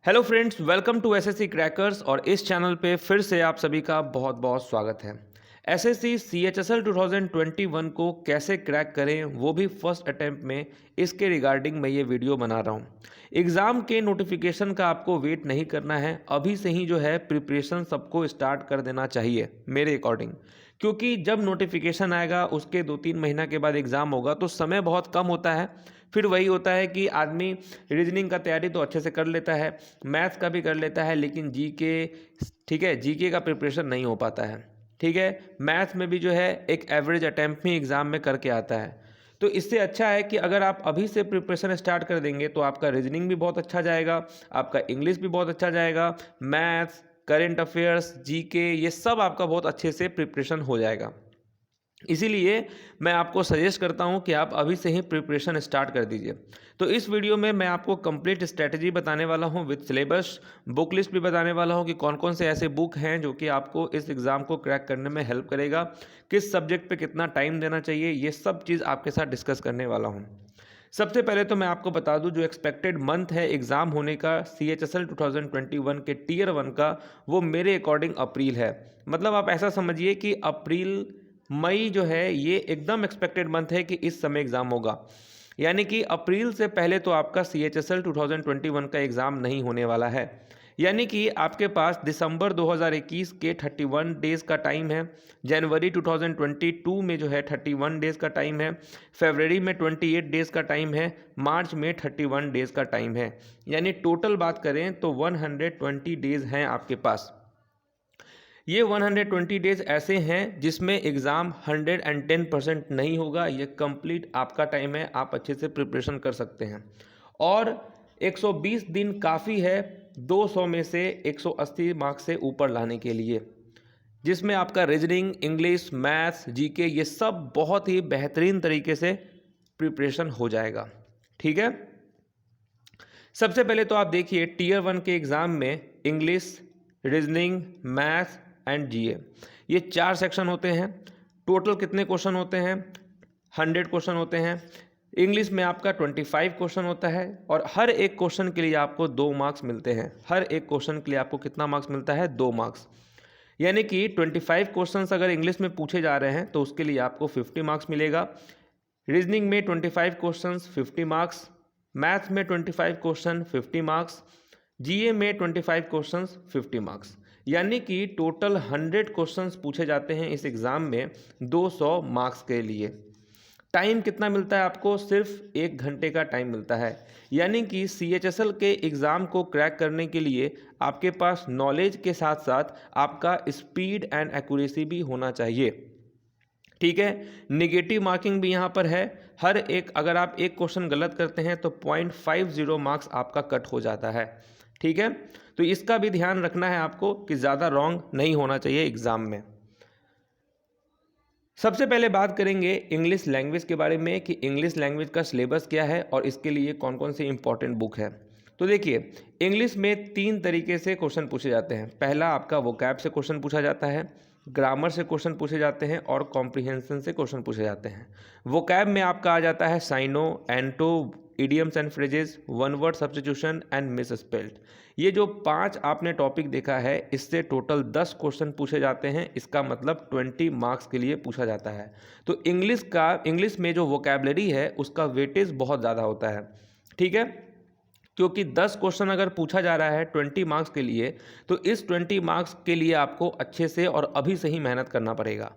Hello friends, welcome to SSC crackers. और इस channel पे फिर से आप सभी का बहुत बहुत स्वागत है। एसएससी सीएचएसएल 2021 को कैसे क्रैक करें, वो भी फर्स्ट अटेम्प्ट में, इसके रिगार्डिंग मैं ये वीडियो बना रहा हूँ। एग्ज़ाम के नोटिफिकेशन का आपको वेट नहीं करना है, अभी से ही जो है प्रिपरेशन सबको स्टार्ट कर देना चाहिए मेरे अकॉर्डिंग। क्योंकि जब नोटिफिकेशन आएगा उसके 2-3 महीना के बाद एग्ज़ाम होगा तो समय बहुत कम होता है। फिर वही होता है कि आदमी रीजनिंग का तैयारी तो अच्छे से कर लेता है, मैथ्स का भी कर लेता है, लेकिन जीके, ठीक है, जीके का प्रिपरेशन नहीं हो पाता है। ठीक है, मैथ्स में भी जो है एक एवरेज अटैम्प्ट ही एग्ज़ाम में करके आता है। तो इससे अच्छा है कि अगर आप अभी से प्रिपरेशन स्टार्ट कर देंगे तो आपका रीजनिंग भी बहुत अच्छा जाएगा, आपका इंग्लिश भी बहुत अच्छा जाएगा, मैथ्स, करेंट अफेयर्स, जीके, ये सब आपका बहुत अच्छे से प्रिपरेशन हो जाएगा। इसीलिए मैं आपको सजेस्ट करता हूं कि आप अभी से ही प्रिपरेशन स्टार्ट कर दीजिए। तो इस वीडियो में मैं आपको कंप्लीट स्ट्रेटजी बताने वाला हूं विद सिलेबस, बुक लिस्ट भी बताने वाला हूं कि कौन कौन से ऐसे बुक हैं जो कि आपको इस एग्ज़ाम को क्रैक करने में हेल्प करेगा, किस सब्जेक्ट पे कितना टाइम देना चाहिए, ये सब चीज़ आपके साथ डिस्कस करने वाला हूँ। सबसे पहले तो मैं आपको बता दूं, जो एक्सपेक्टेड मंथ है एग्ज़ाम होने का CHSL 2021 के टीयर 1 का, वो मेरे अकॉर्डिंग अप्रैल है। मतलब आप ऐसा समझिए कि अप्रैल मई जो है ये एकदम एक्सपेक्टेड मंथ है कि इस समय एग्ज़ाम होगा। यानी कि अप्रैल से पहले तो आपका CHSL 2021 का एग्ज़ाम नहीं होने वाला है। यानी कि आपके पास दिसंबर 2021 के 31 डेज़ का टाइम है, जनवरी 2022 में जो है 31 डेज़ का टाइम है, फरवरी में 28 डेज़ का टाइम है, मार्च में 31 डेज़ का टाइम है। यानी टोटल बात करें तो 120 डेज़ हैं आपके पास। ये 120 डेज़ ऐसे हैं जिसमें एग्ज़ाम 110% नहीं होगा, ये कंप्लीट आपका टाइम है, आप अच्छे से प्रिपरेशन कर सकते हैं। और 120 दिन काफ़ी है 200 में से 180 मार्क्स से ऊपर लाने के लिए, जिसमें आपका रीजनिंग, इंग्लिश, मैथ्स, जीके, ये सब बहुत ही बेहतरीन तरीके से प्रिपरेशन हो जाएगा। ठीक है, सबसे पहले तो आप देखिए टीयर 1 के एग्ज़ाम में इंग्लिश, रीजनिंग, मैथ्स एंड जीए, ये 4 सेक्शन होते हैं। टोटल कितने क्वेश्चन होते हैं? 100 क्वेश्चन होते हैं। इंग्लिश में आपका 25 क्वेश्चन होता है और हर एक क्वेश्चन के लिए आपको 2 मार्क्स मिलते हैं। हर एक क्वेश्चन के लिए आपको कितना मार्क्स मिलता है? 2 मार्क्स। यानी कि 25 क्वेश्चंस अगर इंग्लिश में पूछे जा रहे हैं तो उसके लिए आपको 50 मार्क्स मिलेगा। रीजनिंग में 25 क्वेश्चंस 50 मार्क्स, मैथ्स में 25 क्वेश्चन 50 मार्क्स, जीए में 25 क्वेश्चंस 50 मार्क्स। यानी कि टोटल 100 क्वेश्चंस पूछे जाते हैं इस एग्ज़ाम में 200 मार्क्स के लिए। टाइम कितना मिलता है आपको? सिर्फ 1 घंटे का टाइम मिलता है। यानी कि CHSL के एग्ज़ाम को क्रैक करने के लिए आपके पास नॉलेज के साथ साथ आपका स्पीड एंड एक्यूरेसी भी होना चाहिए। ठीक है, निगेटिव मार्किंग भी यहाँ पर है। हर एक, अगर आप एक क्वेश्चन गलत करते हैं तो 0.50 मार्क्स आपका कट हो जाता है। ठीक है, तो इसका भी ध्यान रखना है आपको कि ज़्यादा रॉन्ग नहीं होना चाहिए एग्ज़ाम में। सबसे पहले बात करेंगे इंग्लिश लैंग्वेज के बारे में कि इंग्लिश लैंग्वेज का सिलेबस क्या है और इसके लिए कौन कौन सी इंपॉर्टेंट बुक है। तो देखिए, इंग्लिश में 3 तरीके से क्वेश्चन पूछे जाते हैं। पहला आपका वोकैब से क्वेश्चन पूछा जाता है, ग्रामर से क्वेश्चन पूछे जाते हैं और कॉम्प्रिहेंशन से क्वेश्चन पूछे जाते हैं। वोकैब में आपका आ जाता है साइनो, एंटो, idioms and phrases, one word substitution and misspelled. ये जो 5 आपने टॉपिक देखा है, इससे टोटल 10 क्वेश्चन पूछे जाते हैं। इसका मतलब 20 मार्क्स के लिए पूछा जाता है। तो इंग्लिश में जो वोकैबलरी है उसका वेटेज बहुत ज़्यादा होता है। ठीक है, क्योंकि 10 क्वेश्चन अगर पूछा जा रहा है 20 मार्क्स के लिए, तो इस 20 मार्क्स के लिए आपको अच्छे से और अभी से ही मेहनत करना पड़ेगा।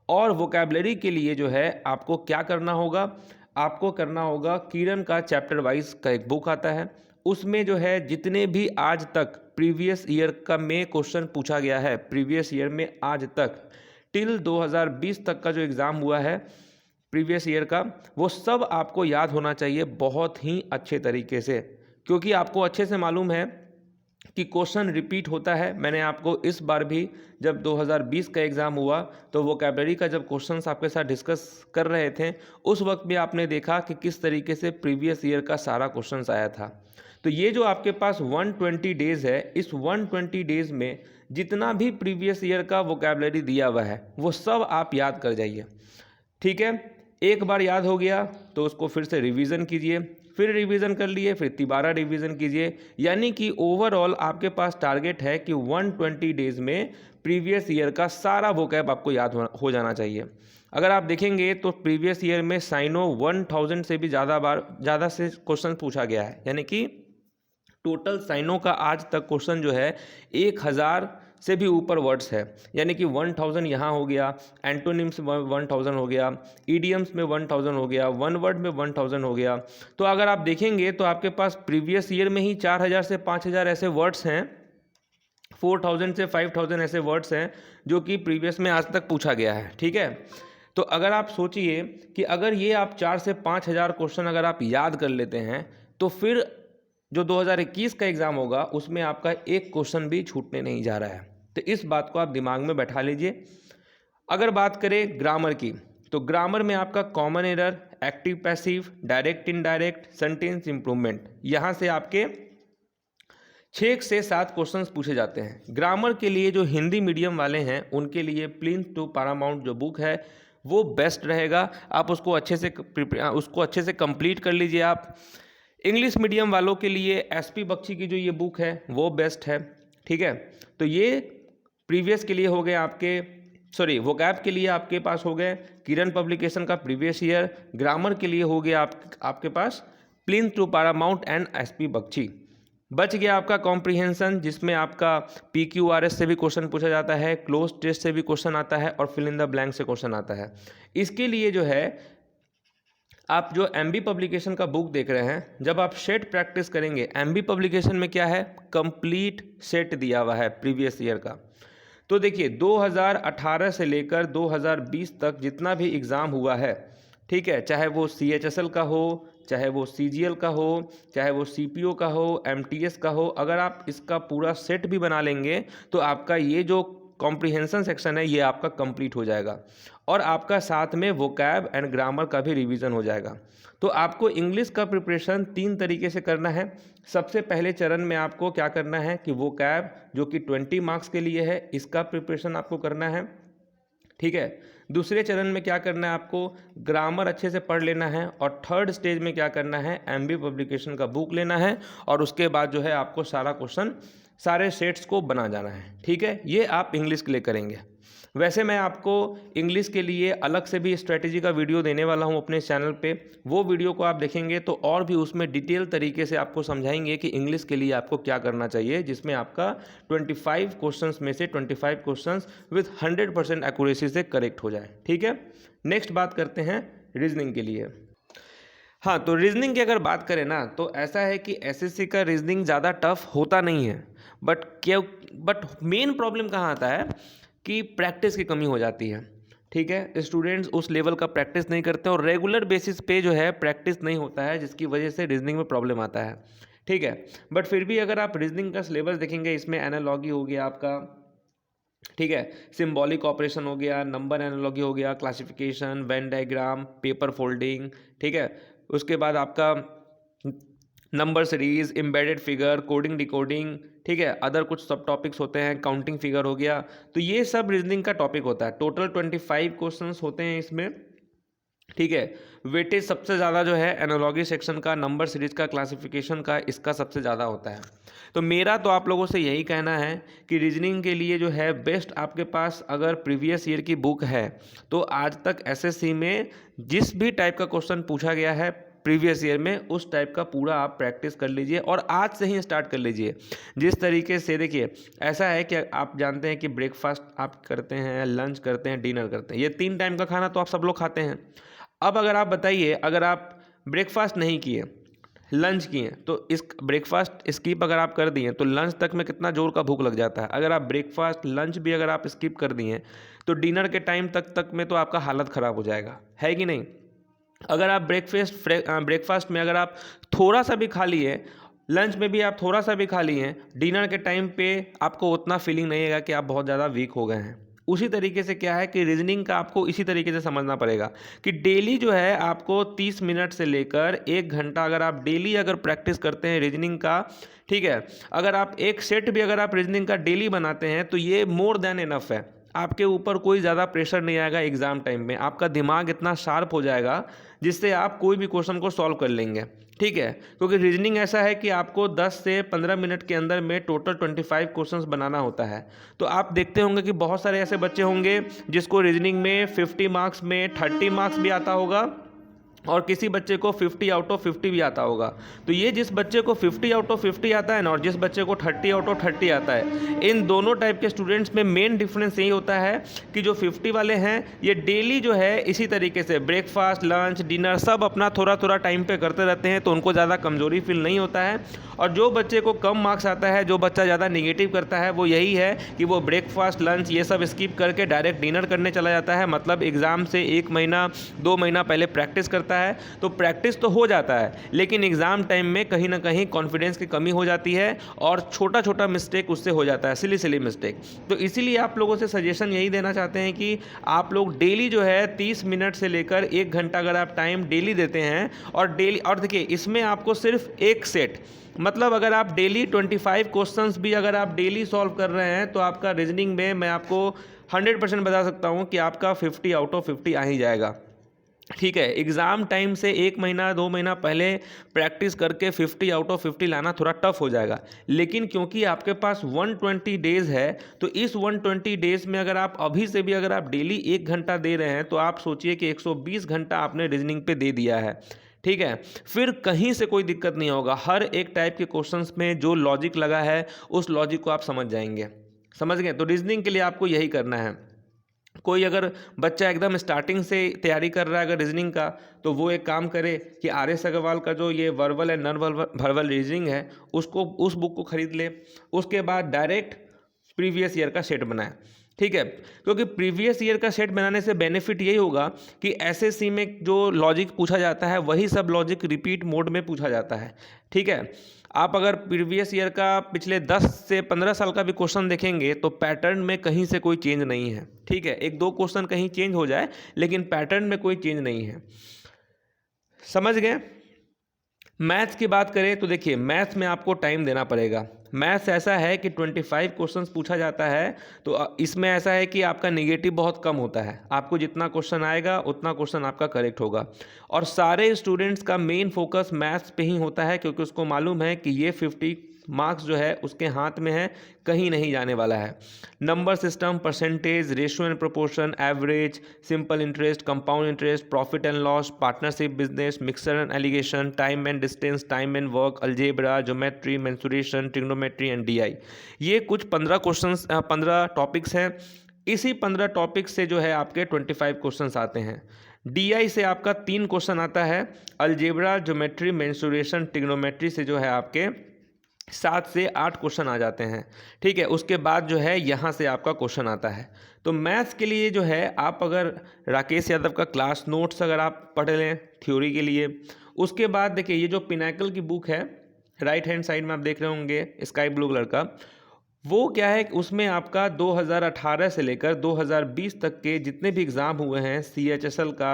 और वोकैबलरी के लिए जो है आपको क्या करना होगा? आपको करना होगा किरण का चैप्टर वाइज का एक बुक आता है, उसमें जो है जितने भी आज तक प्रीवियस ईयर का में क्वेश्चन पूछा गया है, प्रीवियस ईयर में आज तक टिल 2020 तक का जो एग्ज़ाम हुआ है प्रीवियस ईयर का, वो सब आपको याद होना चाहिए बहुत ही अच्छे तरीके से। क्योंकि आपको अच्छे से मालूम है कि क्वेश्चन रिपीट होता है। मैंने आपको इस बार भी, जब 2020 का एग्ज़ाम हुआ तो वोकैबलरी का जब क्वेश्चंस आपके साथ डिस्कस कर रहे थे, उस वक्त भी आपने देखा कि किस तरीके से प्रीवियस ईयर का सारा क्वेश्चंस आया था। तो ये जो आपके पास 120 डेज़ है, इस 120 डेज़ में जितना भी प्रीवियस ईयर का वोकैबलरी दिया हुआ है वो सब आप याद कर जाइए। ठीक है, एक बार याद हो गया तो उसको फिर से रिवीजन कीजिए। फिर रिवीजन कर लिए, फिर दोबारा रिवीजन कीजिए। यानी कि ओवरऑल आपके पास टारगेट है कि 120 डेज में प्रीवियस ईयर का सारा वोकैब आपको याद हो जाना चाहिए। अगर आप देखेंगे तो प्रीवियस ईयर में साइनो 1000 से भी ज़्यादा से क्वेश्चन पूछा गया है। यानी कि टोटल साइनो का आज तक क्वेश्चन जो है 1000 से भी ऊपर वर्ड्स है। यानी कि 1000 यहाँ हो गया, एंटोनिम्स 1000 हो गया, ईडियम्स में 1000 हो गया, वन वर्ड में 1000 हो गया। तो अगर आप देखेंगे तो आपके पास प्रीवियस ईयर में ही 4000 से 5000 ऐसे वर्ड्स हैं, 4000 से 5000 ऐसे वर्ड्स हैं जो कि प्रीवियस में आज तक पूछा गया है। ठीक है, तो अगर आप सोचिए कि अगर ये आप 4 से 5000 क्वेश्चन अगर आप याद कर लेते हैं तो फिर जो 2021 का एग्ज़ाम होगा उसमें आपका एक क्वेश्चन भी छूटने नहीं जा रहा है। तो इस बात को आप दिमाग में बैठा लीजिए। अगर बात करें ग्रामर की, तो ग्रामर में आपका common error, active passive, direct indirect, sentence improvement, यहाँ से आपके 6 से 7 क्वेश्चंस पूछे जाते हैं। ग्रामर के लिए जो हिंदी मीडियम वाले हैं उनके लिए प्लिंथ टू पैरामाउंट जो बुक है वो बेस्ट रहेगा। आप उसको अच्छे से कंप्लीट कर लीजिए आप। इंग्लिश मीडियम वालों के लिए एसपी बख्शी की जो ये बुक है वो बेस्ट है। ठीक है, तो ये प्रीवियस के लिए हो गए आपके वोकैब के लिए आपके पास हो गए किरण पब्लिकेशन का प्रीवियस ईयर। ग्रामर के लिए हो गया आपके पास Plinth to Paramount and S P Bakshi. बच गया आपका कॉम्प्रिहेंशन, जिसमें आपका PQRS से भी क्वेश्चन पूछा जाता है, क्लोज टेस्ट से भी क्वेश्चन आता है और फिल इन द ब्लैंक से क्वेश्चन आता है। इसके लिए जो है आप जो MB पब्लिकेशन का बुक देख रहे हैं, जब आप सेट प्रैक्टिस करेंगे, MB पब्लिकेशन में क्या है, कंप्लीट सेट दिया हुआ है प्रीवियस ईयर का। तो देखिए 2018 से लेकर 2020 तक जितना भी एग्ज़ाम हुआ है, ठीक है, चाहे वो CHSL का हो, चाहे वो CGL का हो, चाहे वो CPO का हो, MTS का हो, अगर आप इसका पूरा सेट भी बना लेंगे तो आपका ये जो कॉम्प्रिहेंशन सेक्शन है ये आपका कंप्लीट हो जाएगा और आपका साथ में वोकैब एंड ग्रामर का भी रिवीजन हो जाएगा। तो आपको इंग्लिश का प्रिपरेशन 3 तरीके से करना है। सबसे पहले चरण में आपको क्या करना है कि वोकैब जो कि 20 मार्क्स के लिए है, इसका प्रिपरेशन आपको करना है। ठीक है, दूसरे चरण में क्या करना है, आपको ग्रामर अच्छे से पढ़ लेना है और थर्ड स्टेज में क्या करना है, MB पब्लिकेशन का बुक लेना है और उसके बाद जो है आपको सारा क्वेश्चन सारे सेट्स को बना जाना है। ठीक है, ये आप इंग्लिश के लिए करेंगे। वैसे मैं आपको इंग्लिश के लिए अलग से भी स्ट्रेटेजी का वीडियो देने वाला हूं अपने चैनल पे। वो वीडियो को आप देखेंगे तो और भी उसमें डिटेल तरीके से आपको समझाएंगे कि इंग्लिश के लिए आपको क्या करना चाहिए, जिसमें आपका 25 क्वेश्चंस में से 25 क्वेश्चंस विथ 100% एक्यूरेसी से करेक्ट हो जाए। ठीक है, नेक्स्ट बात करते हैं रीजनिंग के लिए। हाँ, तो रीजनिंग की अगर बात करें ना तो ऐसा है कि SSC का रीजनिंग ज़्यादा टफ होता नहीं है, बट मेन प्रॉब्लम कहाँ आता है कि प्रैक्टिस की कमी हो जाती है। ठीक है, स्टूडेंट्स उस लेवल का प्रैक्टिस नहीं करते और रेगुलर बेसिस पे जो है प्रैक्टिस नहीं होता है, जिसकी वजह से रीजनिंग में प्रॉब्लम आता है। ठीक है, बट फिर भी अगर आप रीजनिंग का सिलेबस देखेंगे, इसमें एनालॉजी हो गया आपका, ठीक है, सिंबॉलिक ऑपरेशन हो गया, नंबर एनालॉजी हो गया, classification, Venn diagram, paper folding, ठीक है, उसके बाद आपका number series, embedded figure, coding decoding, ठीक है, अदर कुछ सब टॉपिक्स होते हैं, काउंटिंग फिगर हो गया। तो ये सब रीजनिंग का टॉपिक होता है। टोटल 25 क्वेश्चंस होते हैं इसमें। ठीक है, वेटेज सबसे ज़्यादा जो है एनालॉजी सेक्शन का, नंबर सीरीज का, क्लासिफिकेशन का, इसका सबसे ज़्यादा होता है। तो मेरा तो आप लोगों से यही कहना है कि रीजनिंग के लिए जो है बेस्ट आपके पास अगर प्रीवियस ईयर की बुक है तो आज तक SSC में जिस भी टाइप का क्वेश्चन पूछा गया है प्रीवियस ईयर में, उस टाइप का पूरा आप प्रैक्टिस कर लीजिए और आज से ही स्टार्ट कर लीजिए। जिस तरीके से देखिए, ऐसा है कि आप जानते हैं कि ब्रेकफास्ट आप करते हैं, लंच करते हैं, डिनर करते हैं, ये 3 टाइम का खाना तो आप सब लोग खाते हैं। अब अगर आप बताइए, अगर आप ब्रेकफास्ट नहीं किए, लंच किए, तो इस ब्रेकफास्ट स्किप अगर आप कर दिए तो लंच तक में कितना जोर का भूख लग जाता है। अगर आप ब्रेकफास्ट लंच भी अगर आप स्किप कर दिए तो डिनर के टाइम तक में तो आपका हालत ख़राब हो जाएगा, है कि नहीं। अगर आप ब्रेकफास्ट में अगर आप थोड़ा सा भी खा लिए, लंच में भी आप थोड़ा सा भी खा लिए, डिनर के टाइम पे आपको उतना फीलिंग नहीं आएगा कि आप बहुत ज़्यादा वीक हो गए हैं। उसी तरीके से क्या है कि रीजनिंग का आपको इसी तरीके से समझना पड़ेगा कि डेली जो है आपको 30 मिनट से लेकर 1 घंटा अगर आप डेली अगर प्रैक्टिस करते हैं रीजनिंग का, ठीक है, अगर आप एक सेट भी अगर आप रीजनिंग का डेली बनाते हैं तो ये मोर देन इनफ है। आपके ऊपर कोई ज़्यादा प्रेशर नहीं आएगा एग्ज़ाम टाइम में, आपका दिमाग इतना शार्प हो जाएगा जिससे आप कोई भी क्वेश्चन को सॉल्व कर लेंगे। ठीक है, क्योंकि रीजनिंग ऐसा है कि आपको 10 से 15 मिनट के अंदर में टोटल 25 क्वेश्चंस बनाना होता है। तो आप देखते होंगे कि बहुत सारे ऐसे बच्चे होंगे जिसको रीजनिंग में 50 मार्क्स में 30 मार्क्स भी आता होगा और किसी बच्चे को 50 आउट ऑफ 50 भी आता होगा। तो ये जिस बच्चे को 50 आउट ऑफ 50 आता है ना, और जिस बच्चे को 30 आउट ऑफ 30 आता है, इन दोनों टाइप के स्टूडेंट्स में मेन डिफरेंस यही होता है कि जो 50 वाले हैं ये डेली जो है इसी तरीके से ब्रेकफास्ट, लंच, डिनर सब अपना थोड़ा थोड़ा टाइम पे करते रहते हैं, तो उनको ज़्यादा कमजोरी फील नहीं होता है। और जो बच्चे को कम मार्क्स आता है, जो बच्चा ज़्यादा निगेटिव करता है, वो यही है कि वो ब्रेकफास्ट, लंच ये सब स्किप करके डायरेक्ट डिनर करने चला जाता है। मतलब एग्ज़ाम से 1 महीना 2 महीना पहले प्रैक्टिस करता है, तो प्रैक्टिस तो हो जाता है लेकिन एग्ज़ाम टाइम में कहीं ना कहीं कॉन्फिडेंस की कमी हो जाती है और छोटा छोटा मिस्टेक उससे हो जाता है, सिली सिली मिस्टेक। तो इसीलिए आप लोगों से सजेशन यही देना चाहते हैं कि आप लोग डेली जो है 30 मिनट से लेकर 1 घंटा अगर आप टाइम डेली देते हैं, और डेली, और देखिए इसमें आपको सिर्फ एक सेट, मतलब अगर आप डेली 25 क्वेश्चंस भी अगर आप डेली सॉल्व कर रहे हैं तो आपका रीजनिंग में मैं आपको 100% बता सकता हूं कि आपका 50 आउट ऑफ 50 आ ही जाएगा। ठीक है, एग्ज़ाम टाइम से 1 महीना 2 महीना पहले प्रैक्टिस करके 50 आउट ऑफ 50 लाना थोड़ा टफ हो जाएगा, लेकिन क्योंकि आपके पास 120 डेज़ है, तो इस 120 डेज़ में अगर आप अभी से भी अगर आप डेली 1 घंटा दे रहे हैं तो आप सोचिए कि 120 घंटा आपने रीजनिंग पे दे दिया है। ठीक है, फिर कहीं से कोई दिक्कत नहीं होगा। हर एक टाइप के क्वेश्चंस में जो लॉजिक लगा है उस लॉजिक को आप समझ जाएंगे। समझ गए? तो रीजनिंग के लिए आपको यही करना है। कोई अगर बच्चा एकदम स्टार्टिंग से तैयारी कर रहा है अगर रीजनिंग का, तो वो एक काम करे कि RS अग्रवाल का जो ये verbal and non verbal reasoning है उसको, उस बुक को खरीद ले। उसके बाद डायरेक्ट प्रीवियस ईयर का सेट बनाए। ठीक है, क्योंकि प्रीवियस ईयर का सेट बनाने से बेनिफिट यही होगा कि SSC में जो लॉजिक पूछा जाता है वही सब लॉजिक रिपीट मोड में पूछा जाता है। ठीक है, आप अगर प्रीवियस ईयर का पिछले 10 से 15 साल का भी क्वेश्चन देखेंगे तो पैटर्न में कहीं से कोई चेंज नहीं है। ठीक है, 1-2 क्वेश्चन कहीं चेंज हो जाए लेकिन पैटर्न में कोई चेंज नहीं है। समझ गए? मैथ्स की बात करें तो देखिए मैथ्स में आपको टाइम देना पड़ेगा। मैथ्स ऐसा है कि 25 क्वेश्चंस पूछा जाता है, तो इसमें ऐसा है कि आपका नेगेटिव बहुत कम होता है। आपको जितना क्वेश्चन आएगा उतना क्वेश्चन आपका करेक्ट होगा, और सारे स्टूडेंट्स का मेन फोकस मैथ्स पे ही होता है क्योंकि उसको मालूम है कि ये 50 मार्क्स जो है उसके हाथ में है, कहीं नहीं जाने वाला है। Number system, percentage, ratio and proportion, average, simple interest, compound interest, profit and loss, partnership business, mixer and allegation, time and distance, time and work, algebra, geometry, mensuration, trigonometry and DI, ये कुछ 15 topics हैं। इसी 15 topics से जो है आपके 25 questions आते हैं। DI से आपका 3 क्वेश्चन आता है। अलजेब्रा, ज्योमेट्री, मेंसुरेशन, ट्रिग्नोमेट्री से जो है आपके 7 से 8 क्वेश्चन आ जाते हैं। ठीक है, उसके बाद जो है यहाँ से आपका क्वेश्चन आता है। तो मैथ्स के लिए जो है आप अगर राकेश यादव का क्लास नोट्स अगर आप पढ़ लें थ्योरी के लिए, उसके बाद देखिए ये जो पिनाकल की बुक है राइट हैंड साइड में आप देख रहे होंगे स्काई ब्लू कलर का, वो क्या है कि उसमें आपका 2018 से लेकर 2020 तक के जितने भी एग्ज़ाम हुए हैं, CHSL का,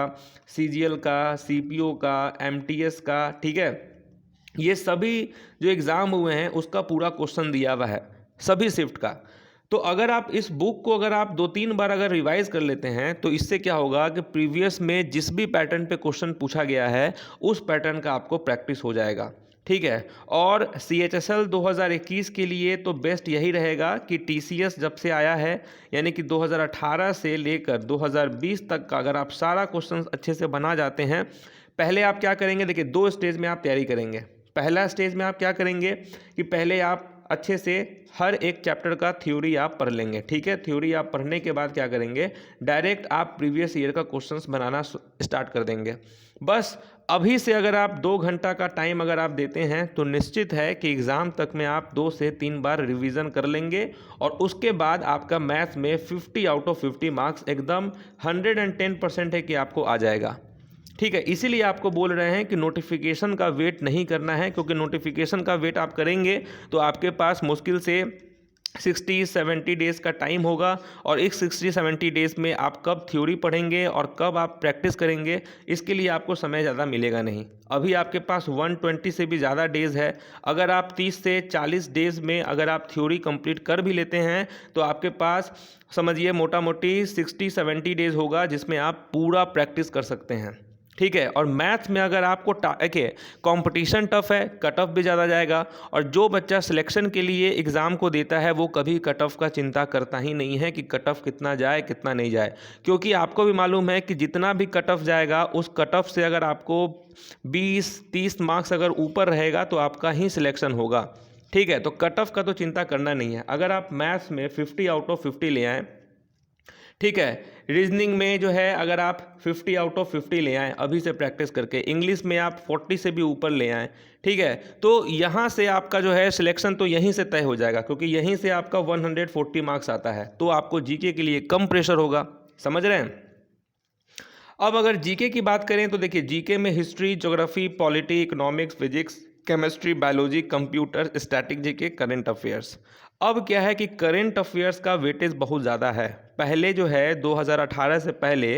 CGL का, CPO का, MTS का, ठीक है, ये सभी जो एग्ज़ाम हुए हैं उसका पूरा क्वेश्चन दिया हुआ है सभी शिफ्ट का। तो अगर आप इस बुक को अगर आप 2-3 बार अगर रिवाइज कर लेते हैं तो इससे क्या होगा कि प्रीवियस में जिस भी पैटर्न पे क्वेश्चन पूछा गया है उस पैटर्न का आपको प्रैक्टिस हो जाएगा। ठीक है, और CHSL 2021 के लिए तो बेस्ट यही रहेगा कि TCS जब से आया है, यानी कि 2018 से लेकर 2020 तक का अगर आप सारा क्वेश्चन अच्छे से बना जाते हैं। पहले आप क्या करेंगे, देखिए 2 स्टेज में आप तैयारी करेंगे। पहला स्टेज में आप क्या करेंगे कि पहले आप अच्छे से हर एक चैप्टर का थ्योरी आप पढ़ लेंगे। ठीक है, थ्योरी आप पढ़ने के बाद क्या करेंगे, डायरेक्ट आप प्रीवियस ईयर का क्वेश्चंस बनाना स्टार्ट कर देंगे। बस अभी से अगर आप 2 घंटा का टाइम अगर आप देते हैं तो निश्चित है कि एग्ज़ाम तक में आप 2 से 3 बार रिवीजन कर लेंगे, और उसके बाद आपका मैथ्स में 50 आउट ऑफ 50 मार्क्स एकदम 110% है कि आपको आ जाएगा। ठीक है, इसीलिए आपको बोल रहे हैं कि नोटिफिकेशन का वेट नहीं करना है, क्योंकि नोटिफिकेशन का वेट आप करेंगे तो आपके पास मुश्किल से 60-70 डेज़ का टाइम होगा और इस 60-70 डेज़ में आप कब थ्योरी पढ़ेंगे और कब आप प्रैक्टिस करेंगे, इसके लिए आपको समय ज़्यादा मिलेगा नहीं। अभी आपके पास 120 से भी ज़्यादा डेज़ है। अगर आप 30 से 40 डेज़ में अगर आप थ्योरी कंप्लीट कर भी लेते हैं तो आपके पास समझिए मोटा मोटी 60-70 डेज़ होगा जिसमें आप पूरा प्रैक्टिस कर सकते हैं। ठीक है। और मैथ्स में अगर आपको देखिए कंपटीशन टफ है, कट ऑफ भी ज़्यादा जाएगा, और जो बच्चा सिलेक्शन के लिए एग्ज़ाम को देता है वो कभी कट ऑफ का चिंता करता ही नहीं है कि कट ऑफ कितना जाए कितना नहीं जाए, क्योंकि आपको भी मालूम है कि जितना भी कट ऑफ जाएगा उस कट ऑफ से अगर आपको 20-30 मार्क्स अगर ऊपर रहेगा तो आपका ही सिलेक्शन होगा। ठीक है। तो कट ऑफ का तो चिंता करना नहीं है। अगर आप मैथ्स में 50 आउट ऑफ 50 ले आएँ, ठीक है, रीजनिंग में जो है अगर आप 50 आउट ऑफ 50 ले आएँ अभी से प्रैक्टिस करके, इंग्लिश में आप 40 से भी ऊपर ले आएँ, ठीक है, तो यहाँ से आपका जो है सिलेक्शन तो यहीं से तय हो जाएगा, क्योंकि यहीं से आपका 140 मार्क्स आता है, तो आपको जीके के लिए कम प्रेशर होगा। समझ रहे हैं? अब अगर जीके की बात करें तो देखिए जीके में history, geography, polity, economics, physics, chemistry, biology, computer, static GK, current affairs. अब क्या है कि करंट अफेयर्स का वेटेज बहुत ज़्यादा है। पहले जो है 2018 से पहले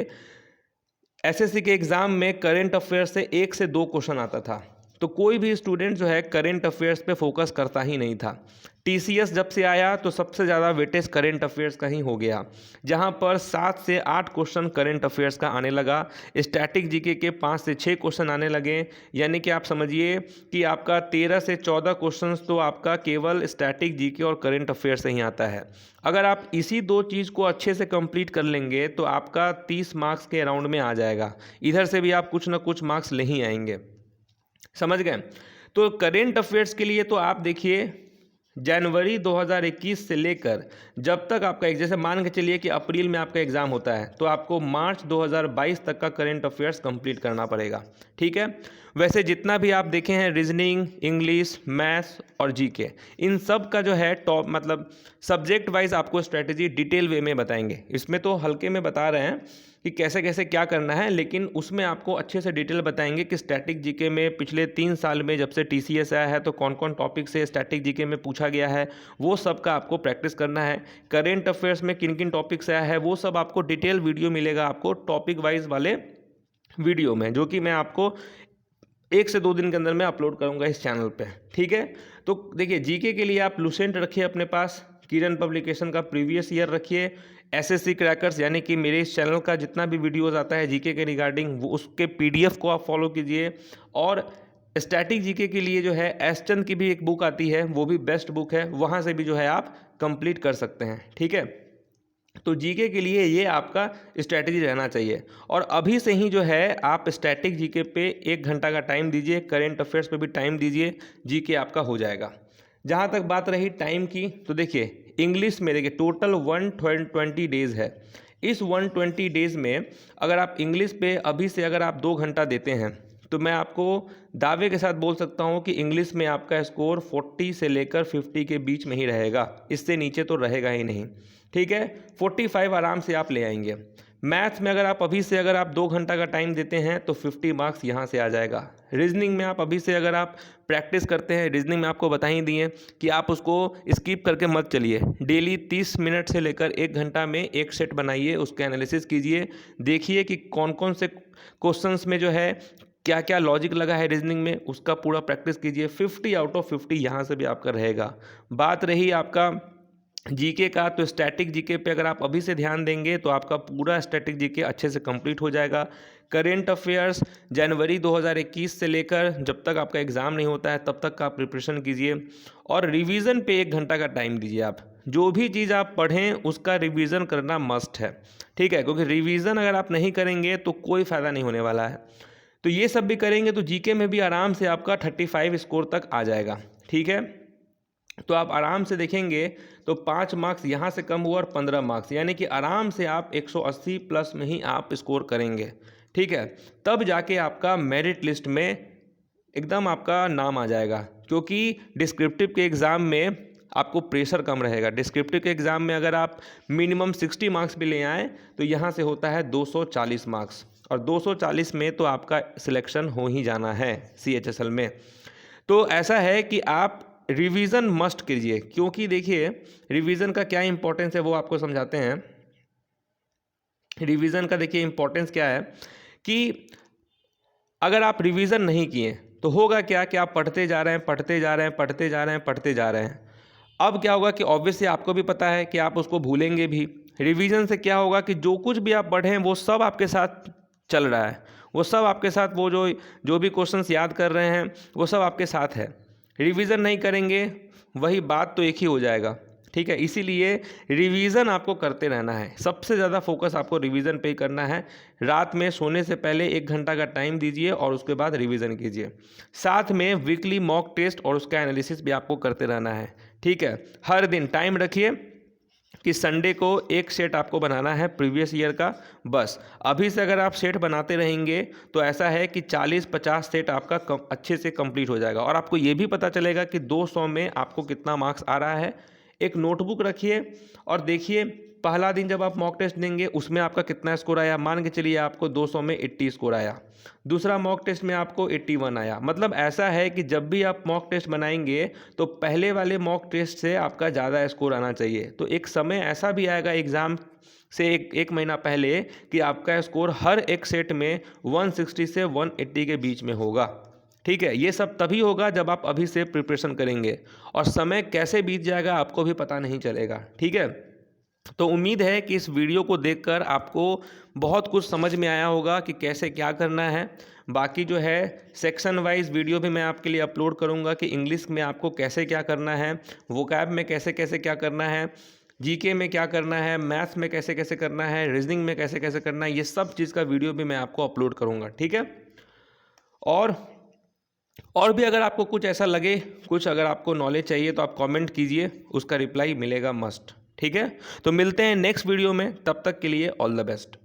एसएससी के एग्ज़ाम में करंट अफेयर्स से 1 से 2 क्वेश्चन आता था, तो कोई भी स्टूडेंट जो है करंट अफेयर्स पे फोकस करता ही नहीं था। टीसीएस जब से आया तो सबसे ज़्यादा वेटेज करंट अफेयर्स का ही हो गया, जहां पर 7 से 8 क्वेश्चन करंट अफेयर्स का आने लगा। स्टैटिक जीके के 5 से 6 क्वेश्चन आने लगे, यानी कि आप समझिए कि आपका 13 से 14 क्वेश्चन तो आपका केवल स्टैटिक जीके और करंट अफेयर्स से ही आता है। अगर आप इसी दो चीज़ को अच्छे से कंप्लीट कर लेंगे तो आपका 30 मार्क्स के अराउंड में आ जाएगा। इधर से भी आप कुछ ना कुछ मार्क्स ले ही आएंगे। समझ गए? तो करंट अफेयर्स के लिए तो आप देखिए जनवरी 2021 से लेकर जब तक आपका जैसे मान के चलिए कि अप्रैल में आपका एग्ज़ाम होता है तो आपको मार्च 2022 तक का करंट अफेयर्स कंप्लीट करना पड़ेगा। ठीक है। वैसे जितना भी आप देखे हैं रीजनिंग, इंग्लिश, मैथ्स और जीके, इन सब का जो है टॉप मतलब सब्जेक्ट वाइज आपको स्ट्रेटजी डिटेल वे में बताएंगे। इसमें तो हल्के में बता रहे हैं कि कैसे कैसे क्या करना है, लेकिन उसमें आपको अच्छे से डिटेल बताएंगे कि स्टैटिक जीके में पिछले 3 साल में जब से टीसीएस आया है तो कौन कौन टॉपिक से स्टैटिक जीके में पूछा गया है, वो सब का आपको प्रैक्टिस करना है। करेंट अफेयर्स में किन किन टॉपिक से आया है वो सब आपको डिटेल वीडियो मिलेगा आपको टॉपिक वाइज वाले वीडियो में, जो कि मैं आपको 1 से 2 दिन के अंदर मैं अपलोड करूंगा इस चैनल पे। ठीक है। तो देखिए जीके के लिए आप लुसेंट रखिए अपने पास, किरण पब्लिकेशन का प्रीवियस ईयर रखिए, एसएससी क्रैकर्स यानी कि मेरे इस चैनल का जितना भी वीडियोस आता है जीके के रिगार्डिंग वो उसके पीडीएफ को आप फॉलो कीजिए, और स्टैटिक जीके के लिए जो है एस्टन की भी एक बुक आती है, वो भी बेस्ट बुक है, वहाँ से भी जो है आप कंप्लीट कर सकते हैं। ठीक है। तो जीके के लिए ये आपका स्ट्रैटेजी रहना चाहिए, और अभी से ही जो है आप स्टैटिक जीके पे 1 घंटा का टाइम दीजिए, करेंट अफेयर्स पे भी टाइम दीजिए, जीके आपका हो जाएगा। जहाँ तक बात रही टाइम की, तो देखिए इंग्लिश में देखिए टोटल 120 डेज़ है। इस 120 डेज़ में अगर आप इंग्लिश पे अभी से अगर आप 2 घंटा देते हैं तो मैं आपको दावे के साथ बोल सकता हूँ कि इंग्लिश में आपका स्कोर 40 से लेकर 50 के बीच में ही रहेगा, इससे नीचे तो रहेगा ही नहीं। ठीक है। 45 आराम से आप ले आएंगे। मैथ्स में अगर आप अभी से अगर आप 2 घंटा का टाइम देते हैं तो 50 मार्क्स यहाँ से आ जाएगा। रीजनिंग में आप अभी से अगर आप प्रैक्टिस करते हैं, रीजनिंग में आपको बता ही दिए कि आप उसको स्किप करके मत चलिए, डेली 30 मिनट से लेकर 1 घंटा में एक सेट बनाइए, उसका एनालिसिस कीजिए, देखिए कि कौन कौन से क्वेश्चंस में जो है क्या क्या लॉजिक लगा है रीजनिंग में, उसका पूरा प्रैक्टिस कीजिए। 50 आउट ऑफ 50 यहाँ से भी आपका रहेगा। बात रही आपका जीके का, तो स्टैटिक जीके पे अगर आप अभी से ध्यान देंगे तो आपका पूरा स्टैटिक जीके अच्छे से कंप्लीट हो जाएगा। करेंट अफेयर्स जनवरी 2021 से लेकर जब तक आपका एग्ज़ाम नहीं होता है तब तक का प्रिपरेशन कीजिए, और रिवीजन पे 1 घंटा का टाइम दीजिए। आप जो भी चीज़ आप पढ़ें उसका रिवीजन करना मस्ट है। ठीक है। क्योंकि रिवीजन अगर आप नहीं करेंगे तो कोई फ़ायदा नहीं होने वाला है। तो ये सब भी करेंगे तो जीके में भी आराम से आपका 35 स्कोर तक आ जाएगा। ठीक है। तो आप आराम से देखेंगे तो 5 मार्क्स यहाँ से कम हुआ और 15 मार्क्स, यानी कि आराम से आप 180 प्लस में ही आप स्कोर करेंगे। ठीक है। तब जाके आपका मेरिट लिस्ट में एकदम आपका नाम आ जाएगा, क्योंकि डिस्क्रिप्टिव के एग्ज़ाम में आपको प्रेशर कम रहेगा। डिस्क्रिप्टिव के एग्ज़ाम में अगर आप मिनिमम 60 मार्क्स भी ले आएँ तो यहाँ से होता है 240 मार्क्स, और 240 में तो आपका सिलेक्शन हो ही जाना है CHSL में। तो ऐसा है कि आप रिवीजन मस्ट कीजिए, क्योंकि देखिए रिवीजन का क्या इंपॉर्टेंस है वो आपको समझाते हैं। रिवीजन का देखिए इंपॉर्टेंस क्या है कि अगर आप रिवीजन नहीं किए तो होगा क्या कि आप पढ़ते जा रहे हैं, पढ़ते जा रहे हैं, पढ़ते जा रहे हैं, पढ़ते जा रहे हैं। अब क्या होगा कि ऑब्वियसली आपको भी पता है कि आप उसको भूलेंगे भी। रिवीजन से क्या होगा कि जो कुछ भी आप पढ़े हैं वो सब आपके साथ चल रहा है, वो सब आपके साथ, वो जो जो भी क्वेश्चंस याद कर रहे हैं वो सब आपके साथ है। रिवीजन नहीं करेंगे वही बात तो एक ही हो जाएगा, ठीक है। इसीलिए रिवीजन आपको करते रहना है, सबसे ज़्यादा फोकस आपको रिवीजन पे ही करना है। रात में सोने से पहले 1 घंटा का टाइम दीजिए और उसके बाद रिवीजन कीजिए। साथ में वीकली मॉक टेस्ट और उसका एनालिसिस भी आपको करते रहना है, ठीक है। हर दिन टाइम रखिए कि संडे को एक सेट आपको बनाना है प्रीवियस ईयर का, बस। अभी से अगर आप सेट बनाते रहेंगे तो ऐसा है कि 40-50 सेट आपका अच्छे से कंप्लीट हो जाएगा और आपको ये भी पता चलेगा कि 200 में आपको कितना मार्क्स आ रहा है। एक नोटबुक रखिए और देखिए पहला दिन जब आप मॉक टेस्ट देंगे उसमें आपका कितना स्कोर आया। मान के चलिए आपको 200 में 80 स्कोर आया, दूसरा मॉक टेस्ट में आपको 81 आया। मतलब ऐसा है कि जब भी आप मॉक टेस्ट बनाएंगे तो पहले वाले मॉक टेस्ट से आपका ज़्यादा स्कोर आना चाहिए। तो एक समय ऐसा भी आएगा एग्ज़ाम से एक महीना पहले कि आपका स्कोर हर एक सेट में 160 से 180 के बीच में होगा, ठीक है। ये सब तभी होगा जब आप अभी से प्रिपरेशन करेंगे और समय कैसे बीत जाएगा आपको भी पता नहीं चलेगा, ठीक है। तो उम्मीद है कि इस वीडियो को देखकर आपको बहुत कुछ समझ में आया होगा कि कैसे क्या करना है। बाकी जो है सेक्शन वाइज वीडियो भी मैं आपके लिए अपलोड करूंगा कि इंग्लिश में आपको कैसे क्या करना है, वोकैब में कैसे कैसे क्या करना है, जीके में क्या करना है, मैथ्स में कैसे कैसे करना है, रीजनिंग में कैसे कैसे करना है, ये सब चीज़ का वीडियो भी मैं आपको अपलोड करूँगा, ठीक है। और भी अगर आपको कुछ ऐसा लगे, कुछ अगर आपको नॉलेज चाहिए तो आप कमेंट कीजिए, उसका रिप्लाई मिलेगा मस्ट, ठीक है। तो मिलते हैं नेक्स्ट वीडियो में, तब तक के लिए ऑल द बेस्ट।